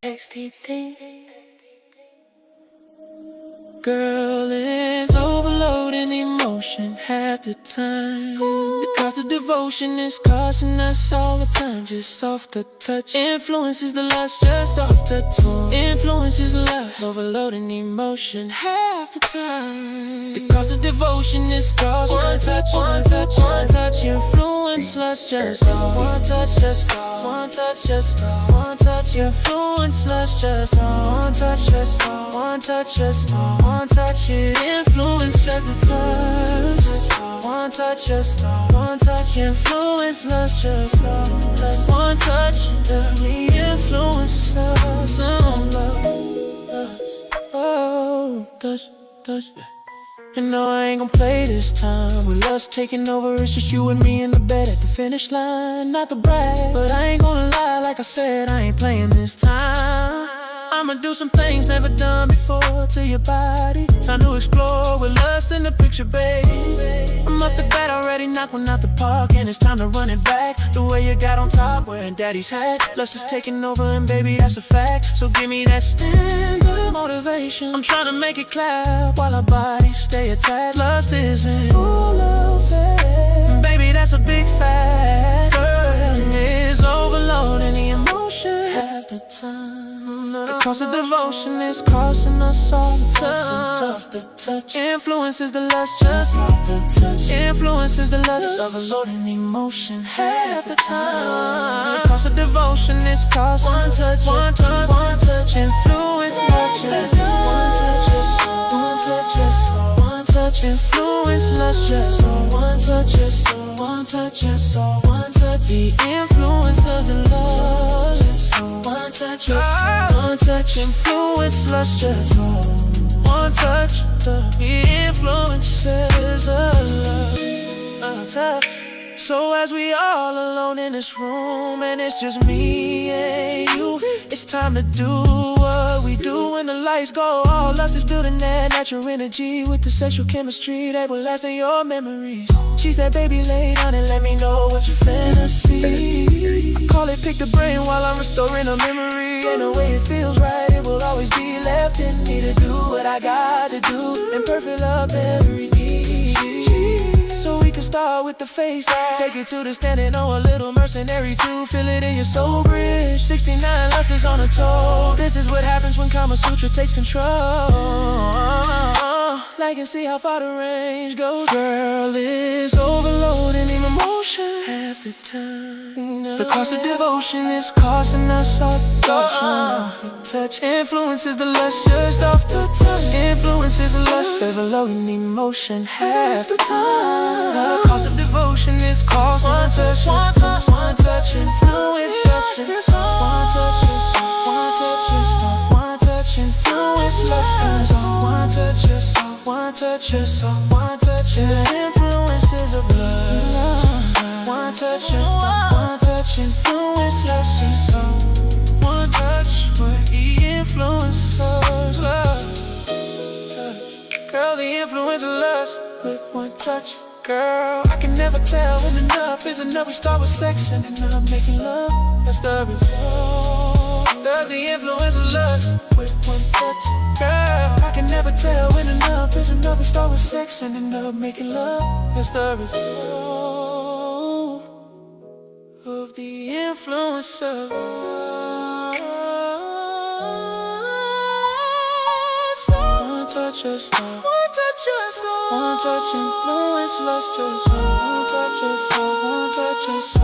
Ex-Dee. Girl is overloading emotion half the time. The cost of devotion is costing us all the time. Just off the touch, influence is the lust. Just off the tone, influence is lust. Overloading emotion half the time. The cost of devotion is costing one touch, one touch, one touch. Influence lust. Just one touch, just one touch, just one touch. Influence lust. Just one touch, just one touch, just one touch. It influence just a touch. One touch, just one touch. Influence lust. Just one touch. We influence us. Oh, touch, touch. You know I ain't gon' play this time. With lust taking over, it's just you and me in the bed at the finish line. Not to brag, but I ain't gonna lie. Like I said, I ain't playing this time. I'ma do some things never done before to your body. Time to explore with lust in the picture, babe. I'm up the bat already, knocked one out the park, and it's time to run it back. The way you got on top, wearing daddy's hat. Lust is taking over, and baby, that's a fact. So give me that stand-up motivation. I'm trying to make it clap while our bodies stay attached. Lust isn't full of it, baby, that's a big fact. Girl is overloading the emotion half the time. The cost of devotion is costing us all the time. Off the touch, influence is the lust. Just off the touch, influence is the lust. Overloading emotion half the time. The cost of devotion is costing one touch, one touch, one touch. Influence lust. Just one touch, just one touch, just one touch. Influence lust. Just one touch, just one touch, just one touch. The influencers in love. One touch, just one touch. Influence lust. Just one touch. The influences of love. So as we all alone in this room, and it's just me and you, it's time to do what we do when the lights go off. Lust is building that natural energy with the sexual chemistry that will last in your memories. She said, baby, lay down and let me know what your fantasy. I call it pick the brain while I'm restoring a memory. And the way it feels right, it will always be left in me to do what I got to do. In perfect love, every need. So we can start with the face, take it to the standing on a little mercenary too. Feel it in your soul bridge, 69 losses on a toe. This is what happens when Kama Sutra takes control. Like and see how far the range goes. Girl is overloading emotion half the time. The cost of devotion is costing us all the touch. Influence is the lust. Just off the touch, influence is the lust. Overloading emotion half the time. The cost of devotion is costing one touch, one touch, one touch. Influence just one touch, just one touch, just one touch. Influence lust. One touch, just one touch, just one touch. The influences of love. One touch, one touch. Influence lust. One touch, where he influences love. Girl, the influence of lust with one touch. Girl, I can never tell when enough is enough. We start with sex and end up making love. That's the result. There's the influence of lust with one touch. Girl, I can never tell when enough is enough. We start with sex and end up making love. That's the result of the influence of lust. One touch, just one touch, just one touch. Influence lust. Just one touch, just one touch, just